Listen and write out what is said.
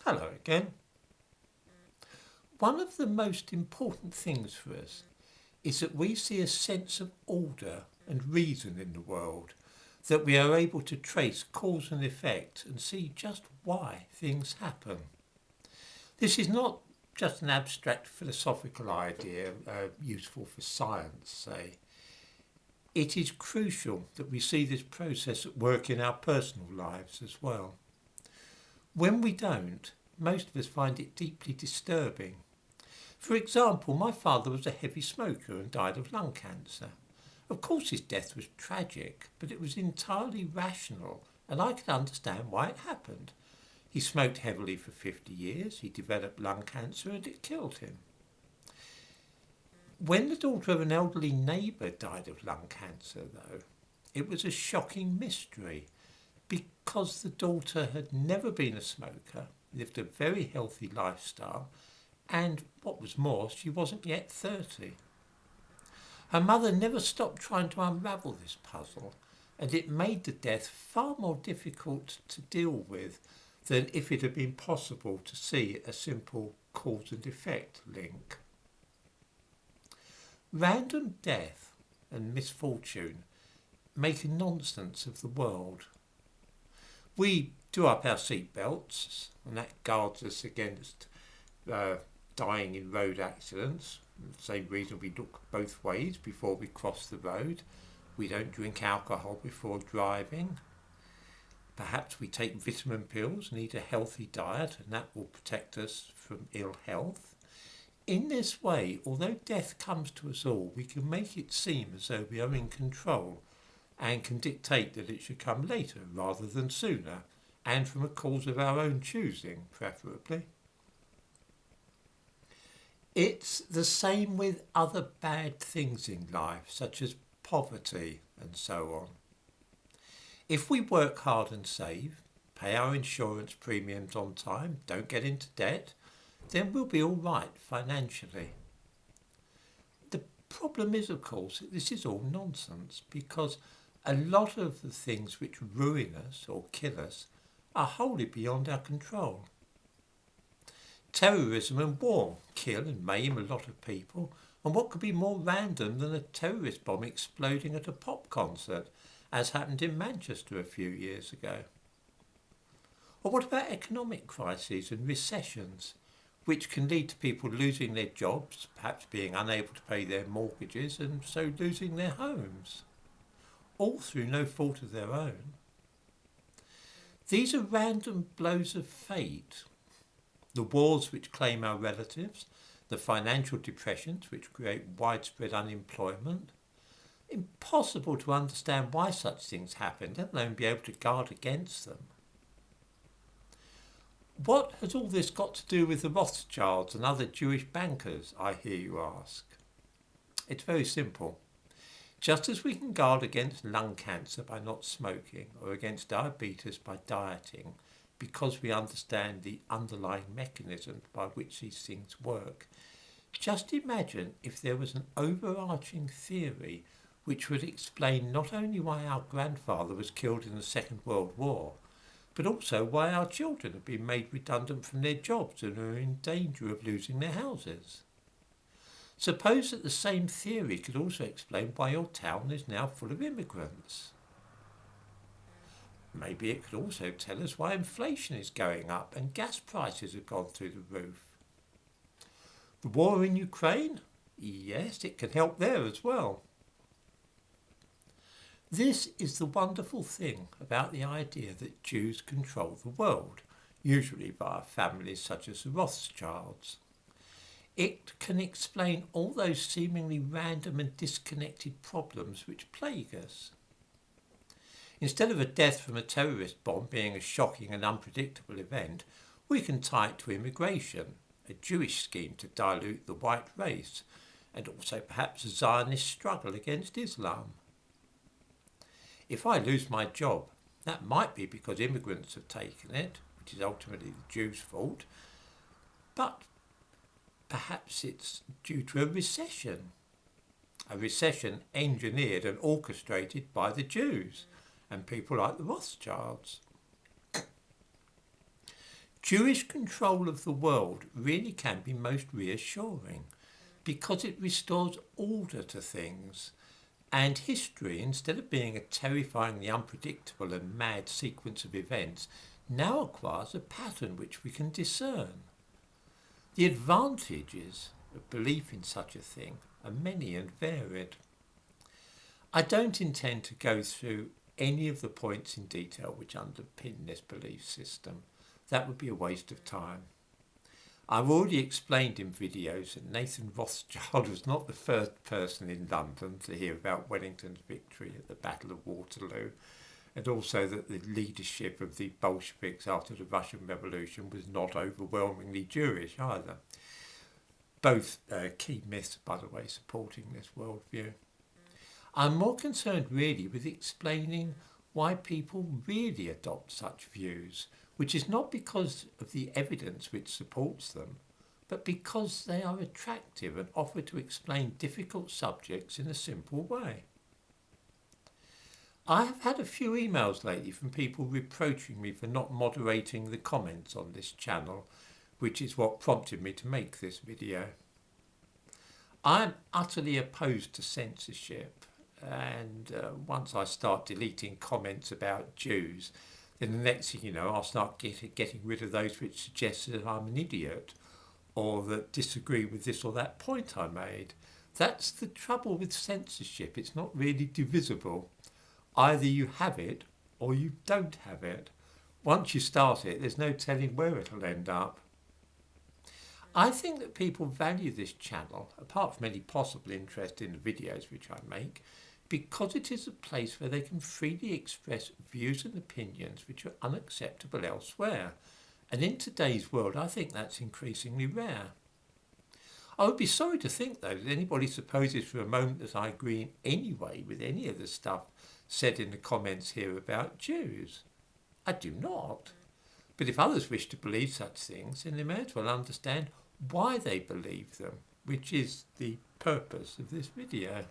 Hello again. One of the most important things for us is that we see a sense of order and reason in the world, that we are able to trace cause and effect and see just why things happen. This is not just an abstract philosophical idea useful for science, say. It is crucial that we see this process at work in our personal lives as well. When we don't, most of us find it deeply disturbing. For example, my father was a heavy smoker and died of lung cancer. Of course, his death was tragic, but it was entirely rational, and I could understand why it happened. He smoked heavily for 50 years, he developed lung cancer, and it killed him. When the daughter of an elderly neighbour died of lung cancer, though, it was a shocking mystery because the daughter had never been a smoker, lived a very healthy lifestyle, and what was more, she wasn't yet 30. Her mother never stopped trying to unravel this puzzle, and it made the death far more difficult to deal with than if it had been possible to see a simple cause and effect link. Random death and misfortune make a nonsense of the world. We do up our seat belts, and that guards us against dying in road accidents. For the same reason we look both ways before we cross the road. We don't drink alcohol before driving. Perhaps we take vitamin pills and eat a healthy diet, and that will protect us from ill health. In this way, although death comes to us all, we can make it seem as though we are in control and can dictate that it should come later rather than sooner, and from a cause of our own choosing, preferably. It's the same with other bad things in life, such as poverty and so on. If we work hard and save, pay our insurance premiums on time, don't get into debt, then we'll be all right financially. The problem is, of course, that this is all nonsense because a lot of the things which ruin us or kill us are wholly beyond our control. Terrorism and war kill and maim a lot of people, and what could be more random than a terrorist bomb exploding at a pop concert, as happened in Manchester a few years ago? Or what about economic crises and recessions, which can lead to people losing their jobs, perhaps being unable to pay their mortgages, and so losing their homes, all through no fault of their own? These are random blows of fate. The wars which claim our relatives, the financial depressions which create widespread unemployment. Impossible to understand why such things happen, let alone be able to guard against them. What has all this got to do with the Rothschilds and other Jewish bankers, I hear you ask? It's very simple. Just as we can guard against lung cancer by not smoking or against diabetes by dieting, because we understand the underlying mechanisms by which these things work, just imagine if there was an overarching theory which would explain not only why our grandfather was killed in the Second World War, but also why our children have been made redundant from their jobs and are in danger of losing their houses. Suppose that the same theory could also explain why your town is now full of immigrants. Maybe it could also tell us why inflation is going up and gas prices have gone through the roof. The war in Ukraine? Yes, it can help there as well. This is the wonderful thing about the idea that Jews control the world, usually via families such as the Rothschilds. It can explain all those seemingly random and disconnected problems which plague us. Instead of a death from a terrorist bomb being a shocking and unpredictable event, we can tie it to immigration, a Jewish scheme to dilute the white race, and also perhaps a Zionist struggle against Islam. If I lose my job, that might be because immigrants have taken it, which is ultimately the Jews' fault, but perhaps it's due to a recession engineered and orchestrated by the Jews and people like the Rothschilds. Jewish control of the world really can be most reassuring because it restores order to things. And history, instead of being a terrifyingly unpredictable and mad sequence of events, now acquires a pattern which we can discern. The advantages of belief in such a thing are many and varied. I don't intend to go through any of the points in detail which underpin this belief system. That would be a waste of time. I've already explained in videos that Nathan Rothschild was not the first person in London to hear about Wellington's victory at the Battle of Waterloo, and also that the leadership of the Bolsheviks after the Russian Revolution was not overwhelmingly Jewish either. Both key myths, by the way, supporting this worldview. I'm more concerned really with explaining why people really adopt such views, which is not because of the evidence which supports them, but because they are attractive and offer to explain difficult subjects in a simple way. I have had a few emails lately from people reproaching me for not moderating the comments on this channel, which is what prompted me to make this video. I am utterly opposed to censorship, and once I start deleting comments about Jews, then the next thing you know, I'll start getting rid of those which suggest that I'm an idiot or that disagree with this or that point I made. That's the trouble with censorship. It's not really divisible. Either you have it or you don't have it. Once you start it, there's no telling where it'll end up. I think that people value this channel, apart from any possible interest in the videos which I make, because it is a place where they can freely express views and opinions which are unacceptable elsewhere. And in today's world, I think that's increasingly rare. I would be sorry to think, though, that anybody supposes for a moment that I agree in any way with any of the stuff said in the comments here about Jews. I do not. But if others wish to believe such things, then they may as well understand why they believe them, which is the purpose of this video.